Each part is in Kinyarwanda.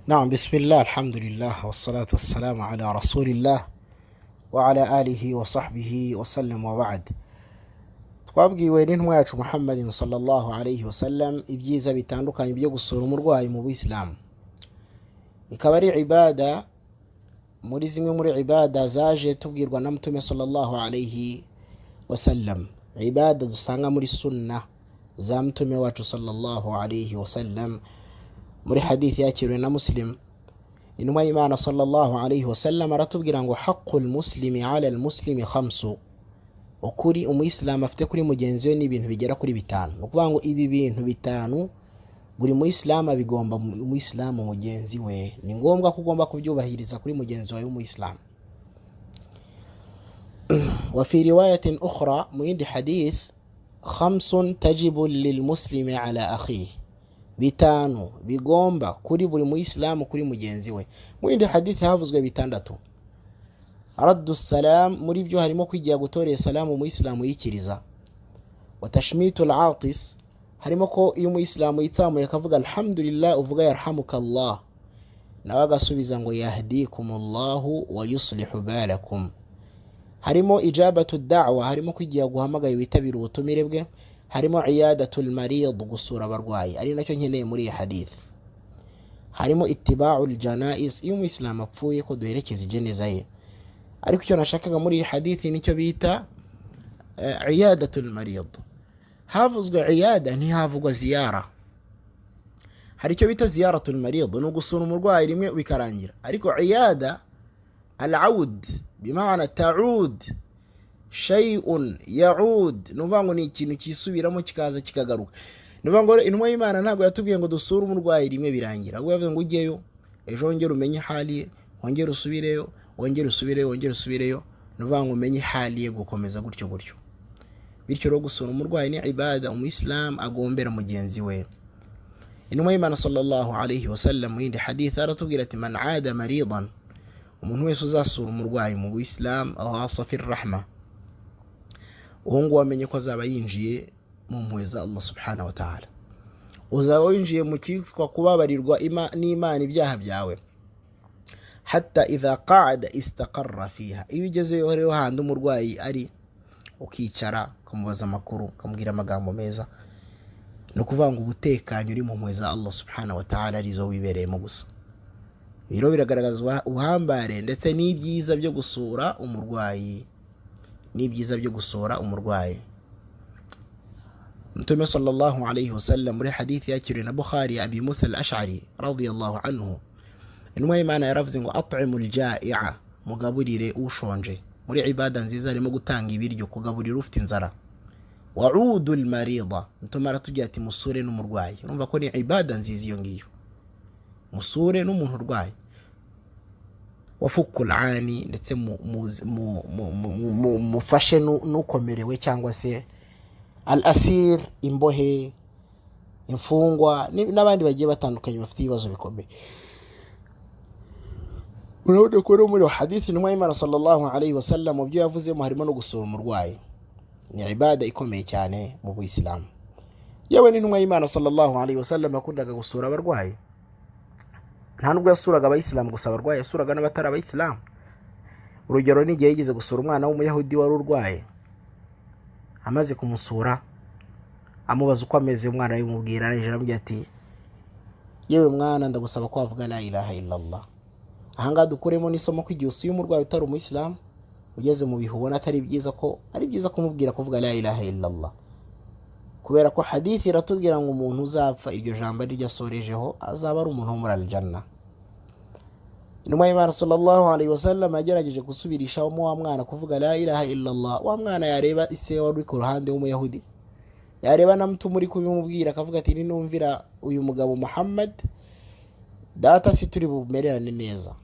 نعم بسم الله الحمد لله والصلاة والسلام على رسول الله وعلى آله وصحبه وسلم وبعد. twabwiwe n'intumwa yacu Muhammadin sallallahu alayhi wasallam ibyiza bitandukanye byo gusura umurwayi mu Islam. Ikaba ari ibada muri zimwe muri ibada zaje tubwirwa na Mtume sallallahu alayhi wasallam, ibada dusanga muri sunna za Mtume wacu sallallahu alayhi wasallam. Muri hadithi yakiriwe na Muslim, intumwa y'Imana sallallahu alayhi wasallam aratubwira ngo haqqul muslimi ala al-muslimi khamsu, ukuri umuyisilamu afite kuri mugenzi we n'ibintu bigera kuri bitanu. Ukuvuga ngo ibi bintu bitanu buri muyisilamu bigomba umuyisilamu mugenzi we, ni ngombwa ko ugomba kubyubahiriza kuri mugenzi wawe w'umuyisilamu. Wa fi riwayatin ukhra, mu yindi hadith, khamsun tajibu lilmuslimi ala akhihi, bitanu bigomba kuri buri muyisilamu kuri mugenzi we. Mu yindi hadithi havuzwe bitandatu. Raddu salam, muri byo harimo kwigira gutorera salamu umuyisilamu yikiriza. Wa tashmitu al-atis, harimo ko iyo umuyisilamu yitsamuye akavuga alhamdulillah uvuga yarhamukallah, nawe agasubiza ngo yahdikumullahu wa yuslihu balakum. Harimo ijabatu da'wa, harimo kwigira guhamagaye witabira ubutumire bwe. Harimo iyadatul marid, gusura abarwayi, ari nacyo nkeneye muri iyi hadith. Harimo ittiba'ul janaiz, iyo umuyisilamu apfuye ko duherekeza jeneza ye. Ariko icyo nashakaga muri iyi hadithi nicyo bita iyadatul marid. Havuzwe iyada, ntihavugwa ziyara. Hari icyo bita ziyaratul marid, no gusura umurwayi rimwe bikarangira. Ariko iyada al-aud bimana ta'ud shay'un ya'ud, nuvuga ngo ni ikintu kisubiramo kikaza kikagaruka. Nuvuga ngo intumwa y'Imana ntabwo yatubwiye ngo dusure umurwayi rimwe birangira, ahubwo yavuze ngo ujyeyo ejo wongere umenye hali, wongere usubireyo, wongere usubireyo, wongere usubireyo. Nuvuga ngo umenye hali ye, gukomeza gutyo gutyo. Bityo rero gusura umurwayi ni ibada umuyisilamu agombera mugenzi we. Intumwa y'Imana sallallahu alayhi wasallam mu yindi hadith aratubwira ati man aada maridan, umuntu wese uzasura umurwayi mu Islam awasa fi rahma, uwo nguwo amenye ko azaba yinjiye mu mpuhwe za Allah subhanahu wa ta'ala, uzaba winjiye mu cyitwa kubabarirwa n'Imana ibyaha byawe. Hatta idha qa'ada istaqarra fiha, iyo ugezeyo rero handi umurwayi ari, ukicara ukamubaza amakuru, ukamubwira amagambo meza, no kuvuga ngo ubutekanye uri mu mpuhwe za Allah subhanahu wa ta'ala arizo wibereyemo gusa. Biro biragaragaza uhambare ndetse n'ibyiza byo gusura umurwayi, n'ibyiza byo gusura umurwayi. Mtume sallallahu alayhi wasallam muri hadithi yakiriwe na Bukhari ya Abi Musa al-Ash'ari radiyallahu anhu, intumwa y'Imana yaravuze ngo at'imul ja'i'a, mugaburire ushonje. Muri ibada nziza harimo gutanga ibiryo, kugaburira ufite inzara. Wa'udul marida, Mtume aratubwira ati musure n'umurwayi. Urumva ko ni ibada nziza iyo ngiyo, musure n'umuntu urwaye. Wafukul ani, ndetse mufashe nukomerewe cyangwa se al-asir, imbohe, imfungwa n'abandi bagiye batandukanye bafite ibibazo bikomeye. Urabona ko muri hadithi intumwa y'Imana sallallahu alayhi wasallam mu byo yavuzemo harimo no gusura umurwayi. Ni ibada ikomeye cyane mu Islam. Yewe n'intumwa y'Imana sallallahu alayhi wasallam yakundaga gusura abarwayi. Nta nubwo yasuraga abayisilamu gusa abarwayi, yasuraga n'abatari abayisilamu. Urugero ni igihe yigeze gusura umwana w'umuyahudi wari urwaye. Amaze kumusura amubaza uko ameze, umwana yimubwira, aramubwira ati yewe mwana, ndagusaba ko wavuga la ilaha illallah. Ahanga dukuremo n'isomo ko igihe usuye umurwayi utari umuyisilamu, ugeze mu bihe ubona atari byiza ko ari byiza kumubwira kuvuga la ilaha illallah, kubera ko hadithi iratubwira ngo umuntu uzapfa iryo jambo rijya sorejeho azaba ari umuntu wo muri aljanna. Intumwa y'Imana sallallahu alayhi wasallam yagerageje gusubirisha wa mwana kuvuga la ilaha illallah. Wa mwana yareba ise wari ku ruhande w'umuyahudi, yareba na mtu muri kubimubwira, akavuga ati ninumvira uyu mugabo Muhammad data si turi bumererane neza.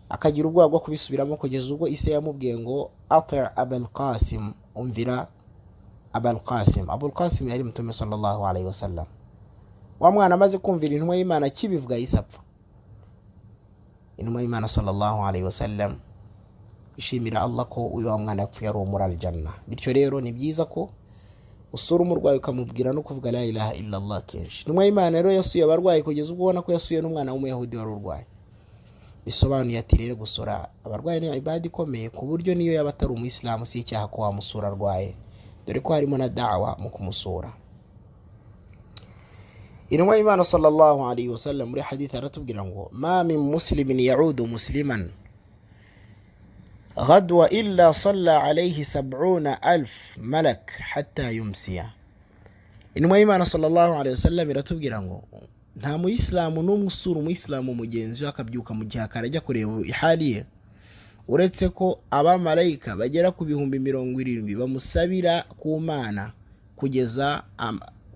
Akagira ubwoba bwo kubisubiramo kugeza ubwo ise yamubwiye ngo ati' Abul Qasim, umvira Abul Qasim. Abul Qasim yari Mtume sallallahu alayhi wasallam. Wa mwana amaze kumvira intumwa y'Imana kibivuga isapfa. Intumwa y'Imana sallallahu alayhi wasallam ishimira Allah ko uyu mwana yapfuye ari muri aljanna. Bityo rero ni byiza ko usura umurwayi ukamubwira no kuvuga la ilaha illallah kenshi. Intumwa y'Imana rero yasuye abarwayi kugeza ubwo ubona ko yasuye n'umwana w'umuyahudi wari urwaye. Bisobanuye ati rero gusura abarwayi ni ibada ikomeye ku buryo niyo yaba atari umuyisilamu si icyaha ko wamusura arwaye, dore ko harimo na da'wa mu kumusura. Intumwa y'Imana sallallahu alayhi wa sallam muri hadith aratubwira ngo ma min muslimin ya'udu musliman غدوة إلا صلى عليه 70,000 ملك حتى يمسي. Intumwa y'Imana sallallahu alayhi wa sallam iratubwira ngo nta muyisilamu n'umwe usura umuyisilamu mugenzi we akabyuka mu gihe akarajya kureba ihaliye, uretse ko abamarayika bagera ku 70,000 bamusabira ku Mana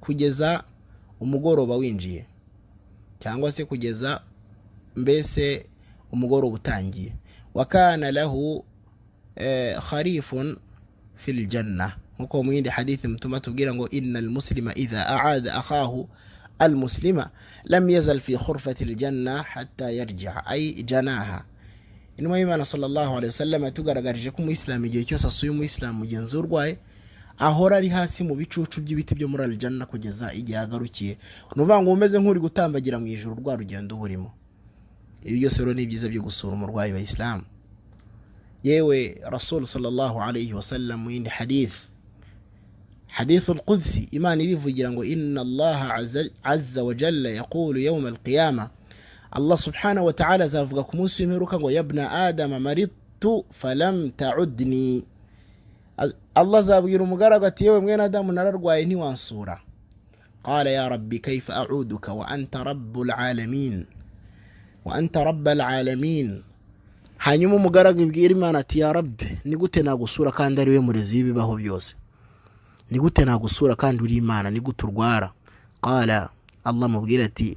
kugeza umugoroba winjiye, cyangwa se kugeza mbese umugoroba utangiye. wakana lahu kharifun fil janna, nkuko mu yindi hadithi mutuma tubwira ngo innal muslima idha aada akhahu almuslima lam yazal fi khurfati aljanna hatta yarji'a ay janaha. Intumwa y'Imana sallallahu alayhi wasallam tugaragarije ko umuyisilamu igihe cyose asuye umuyisilamu mugenzi urwaye ahora ari hasi mu bicucu by'ibiti byo muri aljanna kugeza igihe agarukiye. Nuvuga ngo umeze nk'uri gutambagira mu ijuru rwa rugendo burimo. Ibi byose rero ni byiza byo gusura umurwayi wa Islam. Yewe Rasul sallallahu alayhi wasallam mu yindi hadith al-Qudsi, Imana irivugira ngo inna Allah azza wa jalla yaqulu yawm al-qiyamah, Allah subhanahu wa ta'ala azavuga ku munsi w'imperuka ngo yabna adama maridtu falam ta'udni. Allah azabwira umugaragu ati yewe mwene Adamu nararwaye ntiwansura. Qala ya rabbi kayfa a'uduka wa anta rabbul alamin. Hanyuma umugaragu ibwira Imana ati ya Rabbi, ni gute nagusura kandi ari we murezi w'ibibaho byose? Ni gute nagusura kandi uri Imana? Ni gute urwara? Qala, Allah mubwira ati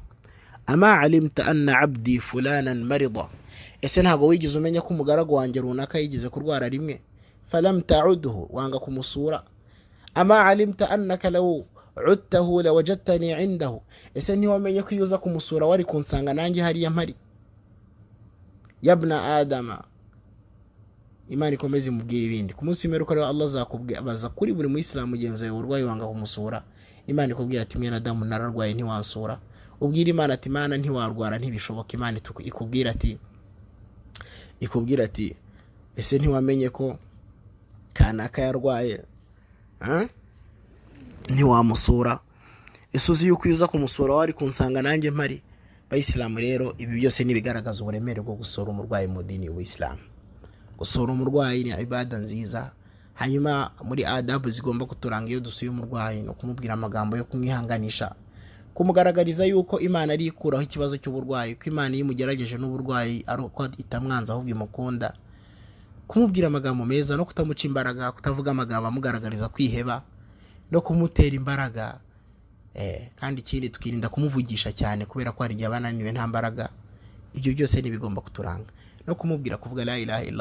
ama alimta anna abdi fulanan marida, ese ntago wigize umenya ko umugaragu wanjye runaka yigize kurwara rimwe? Falam ta'udhu, wanga kumusura. Ama alimta annaka law udtahu lawajadtani indahu, ese ntiwamenye ko yuza kumusura wari kunsanga nanjye hariya mpari? Yabna adama, Imana ikomeze imubwira ibindi. Ku munsi w'imperuka rero Allah azakubwira baza kuri buri muyisilamu mugenzi wawe urwaye wanga kumusura. Imana ikubwira ati mwene Adamu nararwaye ntiwansura. Ubwira Imana ati Imana ntiwarwara ntibishoboka. Imana ikubwira ati ese ntiwamenye ko kanaka yarwaye ntiwamusura? Ese uzi yuko uza kumusura wari kunsanga nanjye mpari? Bayisilamu rero ibi byose nibigaragaza uburemere bwo gusura umurwayi mu dini y'Ubuislamu. Gusura umurwayi ni ibada nziza. Hanyuma muri adabu zigomba kuturanga iyo dusuye umurwayi no kumubwira amagambo yo kumwihanganisha, kumugaragariza yuko Imana ari ikuraho ikibazo cy'uburwayi, ko Imana yimugerageje n'uburwayi ari uko itamwanza ahubwo imukunda, kumubwira amagambo meza no kutamuca imbaraga, kutavuga amagambo amugaragariza kwiheba no kumutera imbaraga. Kandi ikindi tukirinda kumuvugisha cyane kubera ko hari igihe abananiwe nta mbaraga. Ibyo byose ni bigomba kuturanga, no kumubwira kuvuga la ilaha illallah.